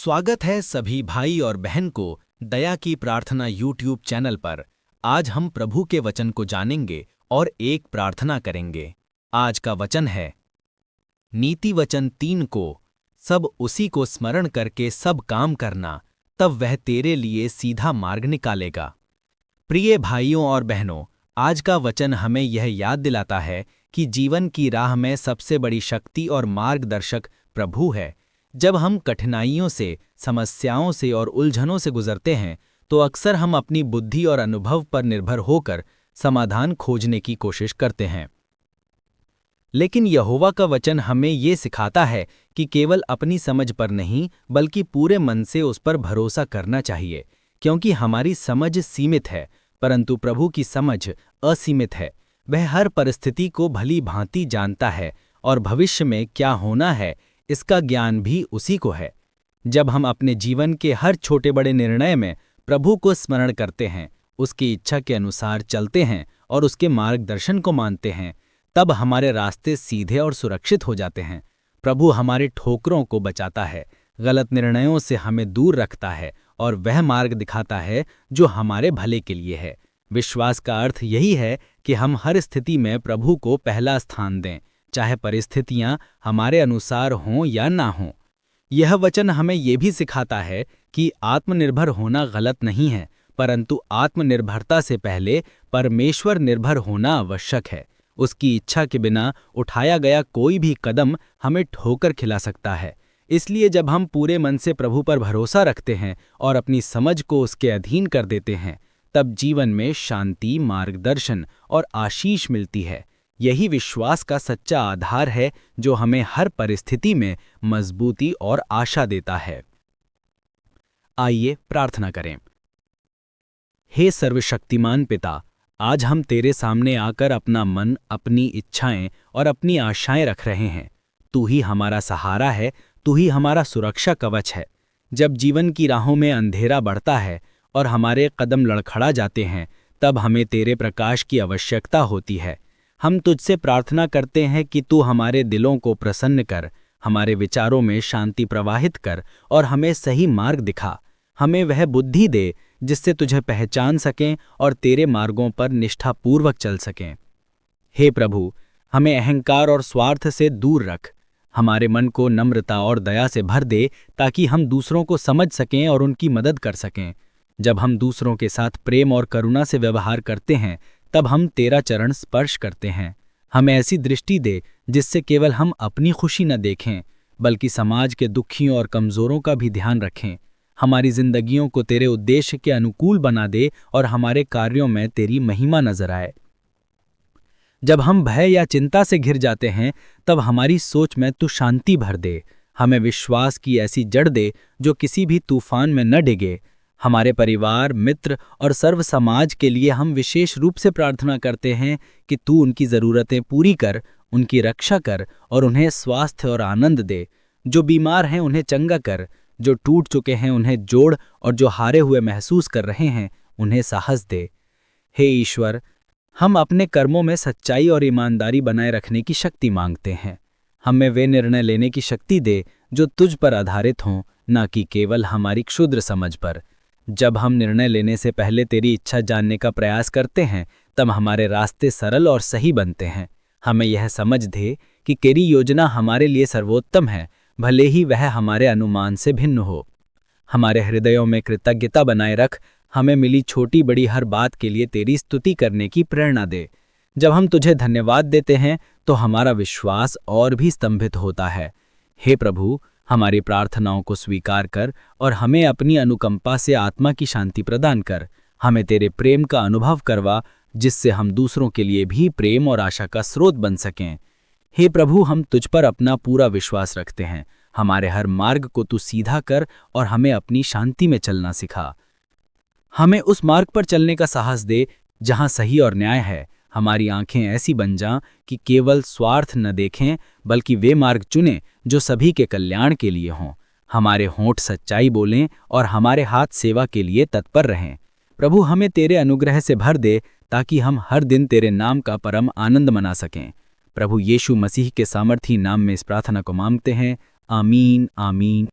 स्वागत है सभी भाई और बहन को दया की प्रार्थना यूट्यूब चैनल पर। आज हम प्रभु के वचन को जानेंगे और एक प्रार्थना करेंगे। आज का वचन है नीति वचन 3 को, सब उसी को स्मरण करके सब काम करना, तब वह तेरे लिए सीधा मार्ग निकालेगा। प्रिय भाइयों और बहनों, आज का वचन हमें यह याद दिलाता है कि जीवन की राह में सबसे बड़ी शक्ति और मार्गदर्शक प्रभु है। जब हम कठिनाइयों से, समस्याओं से और उलझनों से गुजरते हैं तो अक्सर हम अपनी बुद्धि और अनुभव पर निर्भर होकर समाधान खोजने की कोशिश करते हैं। लेकिन यहोवा का वचन हमें ये सिखाता है कि केवल अपनी समझ पर नहीं बल्कि पूरे मन से उस पर भरोसा करना चाहिए, क्योंकि हमारी समझ सीमित है परंतु प्रभु की समझ असीमित है। वह हर परिस्थिति को भली भांति जानता है और भविष्य में क्या होना है इसका ज्ञान भी उसी को है। जब हम अपने जीवन के हर छोटे बड़े निर्णय में प्रभु को स्मरण करते हैं, उसकी इच्छा के अनुसार चलते हैं और उसके मार्गदर्शन को मानते हैं, तब हमारे रास्ते सीधे और सुरक्षित हो जाते हैं। प्रभु हमारे ठोकरों को बचाता है, गलत निर्णयों से हमें दूर रखता है और वह मार्ग दिखाता है जो हमारे भले के लिए है। विश्वास का अर्थ यही है कि हम हर स्थिति में प्रभु को पहला स्थान दें, चाहे परिस्थितियां हमारे अनुसार हों या ना हों। यह वचन हमें यह भी सिखाता है कि आत्मनिर्भर होना गलत नहीं है, परंतु आत्मनिर्भरता से पहले परमेश्वर निर्भर होना आवश्यक है। उसकी इच्छा के बिना उठाया गया कोई भी कदम हमें ठोकर खिला सकता है। इसलिए जब हम पूरे मन से प्रभु पर भरोसा रखते हैं और अपनी समझ को उसके अधीन कर देते हैं, तब जीवन में शांति, मार्गदर्शन और आशीष मिलती है। यही विश्वास का सच्चा आधार है जो हमें हर परिस्थिति में मजबूती और आशा देता है। आइए प्रार्थना करें। हे सर्वशक्तिमान पिता, आज हम तेरे सामने आकर अपना मन, अपनी इच्छाएं और अपनी आशाएं रख रहे हैं। तू ही हमारा सहारा है, तू ही हमारा सुरक्षा कवच है। जब जीवन की राहों में अंधेरा बढ़ता है और हमारे कदम लड़खड़ा जाते हैं, तब हमें तेरे प्रकाश की आवश्यकता होती है। हम तुझसे प्रार्थना करते हैं कि तू हमारे दिलों को प्रसन्न कर, हमारे विचारों में शांति प्रवाहित कर और हमें सही मार्ग दिखा। हमें वह बुद्धि दे जिससे तुझे पहचान सकें और तेरे मार्गों पर निष्ठापूर्वक चल सकें। हे प्रभु, हमें अहंकार और स्वार्थ से दूर रख। हमारे मन को नम्रता और दया से भर दे ताकि हम दूसरों को समझ सकें और उनकी मदद कर सकें। जब हम दूसरों के साथ प्रेम और करुणा से व्यवहार करते हैं, तब हम तेरा चरण स्पर्श करते हैं। हमें ऐसी दृष्टि दे जिससे केवल हम अपनी खुशी न देखें बल्कि समाज के दुखियों और कमजोरों का भी ध्यान रखें। हमारी जिंदगियों को तेरे उद्देश्य के अनुकूल बना दे और हमारे कार्यों में तेरी महिमा नजर आए। जब हम भय या चिंता से घिर जाते हैं, तब हमारी सोच में तू शांति भर दे। हमें विश्वास की ऐसी जड़ दे जो किसी भी तूफान में न डिगे। हमारे परिवार, मित्र और सर्व समाज के लिए हम विशेष रूप से प्रार्थना करते हैं कि तू उनकी ज़रूरतें पूरी कर, उनकी रक्षा कर और उन्हें स्वास्थ्य और आनंद दे। जो बीमार हैं उन्हें चंगा कर, जो टूट चुके हैं उन्हें जोड़ और जो हारे हुए महसूस कर रहे हैं उन्हें साहस दे। हे ईश्वर, हम अपने कर्मों में सच्चाई और ईमानदारी बनाए रखने की शक्ति मांगते हैं। हमें वे निर्णय लेने की शक्ति दे जो तुझ पर आधारित हों, न कि केवल हमारी क्षुद्र समझ पर। जब हम निर्णय लेने से पहले तेरी इच्छा जानने का प्रयास करते हैं, तब हमारे रास्ते सरल और सही बनते हैं। हमें यह समझ दे कि तेरी योजना हमारे लिए सर्वोत्तम है, भले ही वह हमारे अनुमान से भिन्न हो। हमारे हृदयों में कृतज्ञता बनाए रख, हमें मिली छोटी बड़ी हर बात के लिए तेरी स्तुति करने की प्रेरणा दे। जब हम तुझे धन्यवाद देते हैं तो हमारा विश्वास और भी स्तंभित होता है। हे प्रभु, हमारी प्रार्थनाओं को स्वीकार कर और हमें अपनी अनुकंपा से आत्मा की शांति प्रदान कर। हमें तेरे प्रेम का अनुभव करवा जिससे हम दूसरों के लिए भी प्रेम और आशा का स्रोत बन सकें। हे प्रभु, हम तुझ पर अपना पूरा विश्वास रखते हैं। हमारे हर मार्ग को तू सीधा कर और हमें अपनी शांति में चलना सिखा। हमें उस मार्ग पर चलने का साहस दे जहां सही और न्याय है। हमारी आंखें ऐसी बन जां कि केवल स्वार्थ न देखें बल्कि वे मार्ग चुनें जो सभी के कल्याण के लिए हों। हमारे होंठ सच्चाई बोलें और हमारे हाथ सेवा के लिए तत्पर रहें। प्रभु, हमें तेरे अनुग्रह से भर दे ताकि हम हर दिन तेरे नाम का परम आनंद मना सकें। प्रभु यीशु मसीह के सामर्थी नाम में इस प्रार्थना को मांगते हैं। आमीन, आमीन।